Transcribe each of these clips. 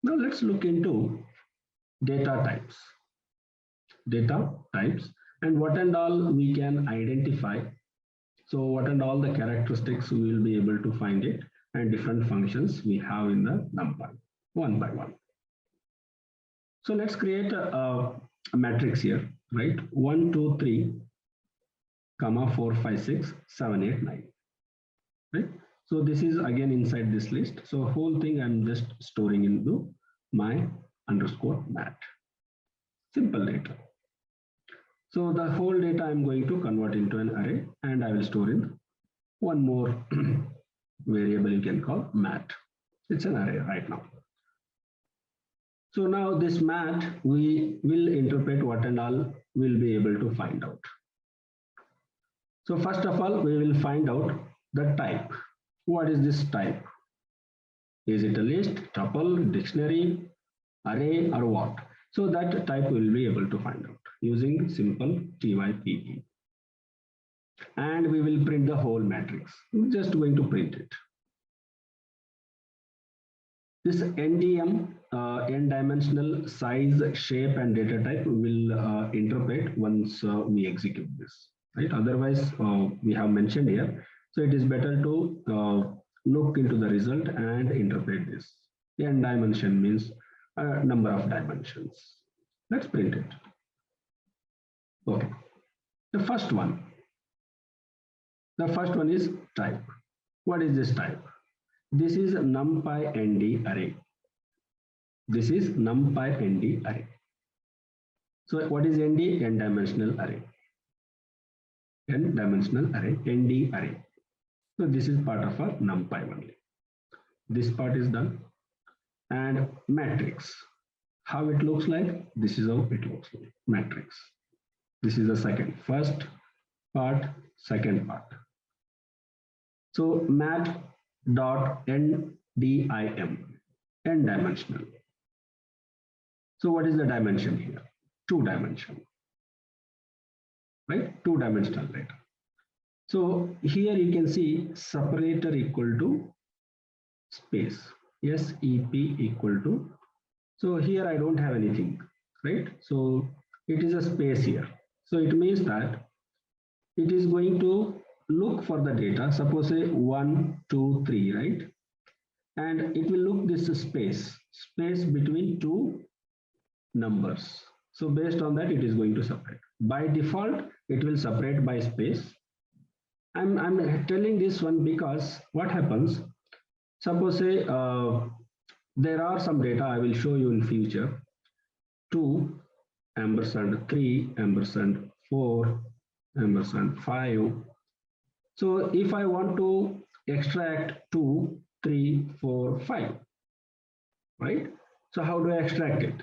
Now let's look into data types. Data types and what and all we can identify. So what and all the characteristics we will be able to find it and different functions we have in the Numpy one by one. So let's create a matrix here, right? 1, 2, 3, comma 4, 5, 6, 7, 8, 9, right? So this is again inside this list. So whole thing I'm just storing into my underscore mat. Simple data. So the whole data I'm going to convert into an array and I will store in one more variable you can call mat. It's an array right now. So now this mat, we will interpret what and all we'll be able to find out. So first of all, we will find out the type. What is this type? Is it a list, tuple, dictionary, array, or what? So that type we will be able to find out using simple type. And we will print the whole matrix. We're just going to print it. This NDM, n-dimensional size, shape, and data type will interpret once we execute this, right? Otherwise, we have mentioned here. So it is better to look into the result and interpret this. N dimension means a number of dimensions. Let's print it. Okay. The first one is type. What is this type? This is Numpy ND array. This is Numpy ND array. So what is ND? N-dimensional array. N-dimensional array, ND array. So this is part of our Numpy only. This part is done. And matrix. How it looks like? This is how it looks like. Matrix. This is the second. First part, second part. So mat dot ndim, n-dimensional. So what is the dimension here? 2-dimensional, right? 2-dimensional data. So here you can see separator equal to space, SEP equal to. So here I don't have anything, right? So it is a space here. So it means that it is going to look for the data, suppose say 1, 2, 3, right? And it will look this space between two numbers. So based on that, it is going to separate. By default, it will separate by space. I'm telling this one because what happens, suppose say there are some data I will show you in future, 2, ampersand 3, ampersand 4, ampersand 5. So if I want to extract 2, 3, 4, 5, right? So how do I extract it?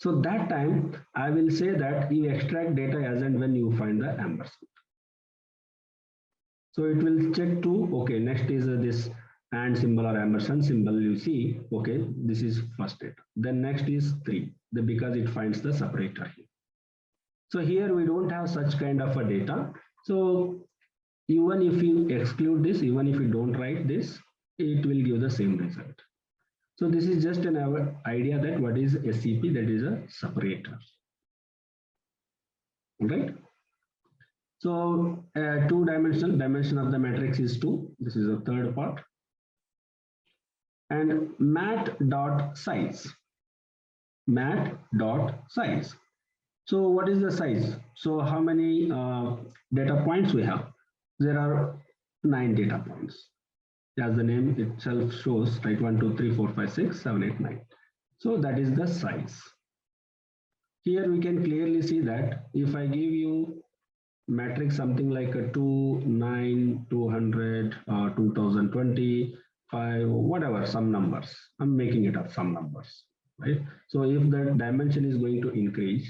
So that time I will say that you extract data as and when you find the ampersand. So it will check 2, okay, next is this and symbol or ampersand symbol, you see, okay, this is first data. Then next is 3, because it finds the separator here. So here we don't have such kind of a data. So even if you exclude this, even if you don't write this, it will give the same result. So this is just an idea that what is SEP, that is a separator, right? So 2-dimensional dimension of the matrix is 2. This is the third part. And mat dot size. Mat dot size. So what is the size? So how many data points we have? There are 9 data points. As the name itself shows, right? 1, 2, 3, 4, 5, 6, 7, 8, 9. So that is the size. Here we can clearly see that if I give you matrix something like a 2, 9, 200, 2020, 5, whatever, some numbers. I'm making it up, some numbers, right? So if the dimension is going to increase,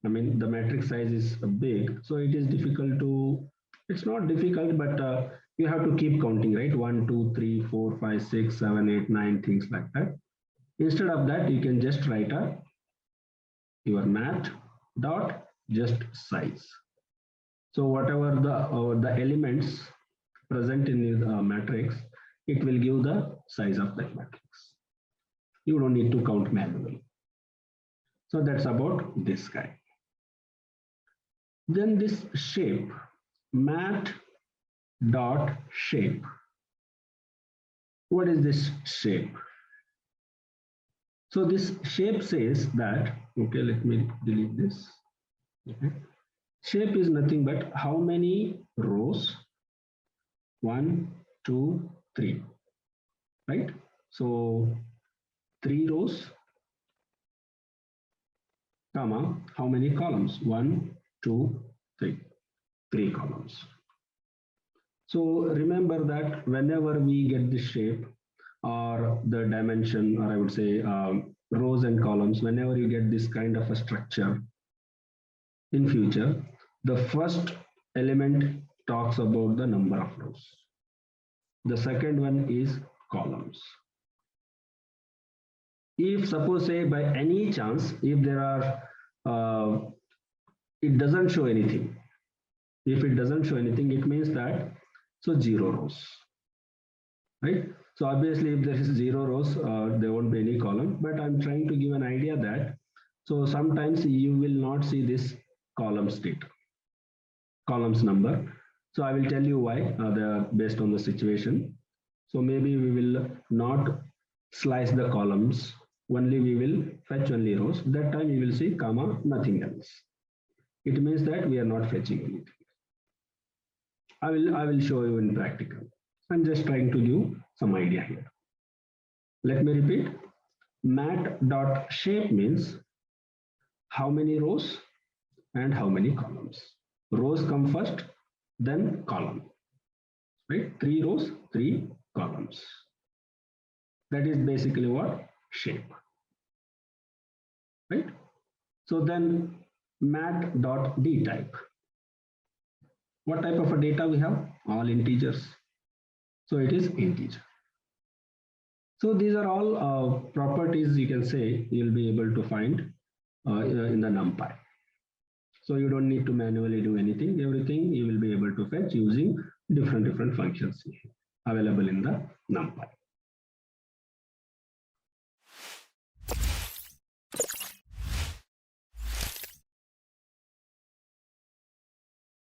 I mean, the matrix size is big, so it is difficult to, it's not difficult, but you have to keep counting, right? 1, 2, 3, 4, 5, 6, 7, 8, 9, things like that. Instead of that, you can just write your mat dot just size. So whatever the elements present in the matrix, it will give the size of that matrix. You don't need to count manually. So that's about this guy. Then this shape, mat dot shape. What is this shape? So this shape says that, okay, let me delete this. Okay. Shape is nothing but how many rows? 1, 2, 3, right? So 3 rows, comma, how many columns? 1, 2, 3, 3 columns. So remember that whenever we get the shape or the dimension, or I would say rows and columns, whenever you get this kind of a structure in future, the first element talks about the number of rows. The second one is columns. If suppose say by any chance, if there are, it doesn't show anything. If it doesn't show anything, it means that, so 0 rows, right? So obviously if there is 0 rows, there won't be any column, but I'm trying to give an idea that, so sometimes you will not see this column state, columns number. So I will tell you why, based on the situation. So maybe we will not slice the columns, only we will fetch only rows. That time you will see comma, nothing else. It means that we are not fetching anything. I will show you in practical. I'm just trying to give some idea here. Let me repeat. Mat dot shape means how many rows and how many columns. Rows come first, then column. Right? 3 rows, 3 columns. That is basically what? Shape. Right? So then mat dot d type. What type of a data we have? All integers. So it is integer. So these are all properties you can say you'll be able to find in the Numpy. So you don't need to manually do anything. Everything you will be able to fetch using different functions available in the Numpy.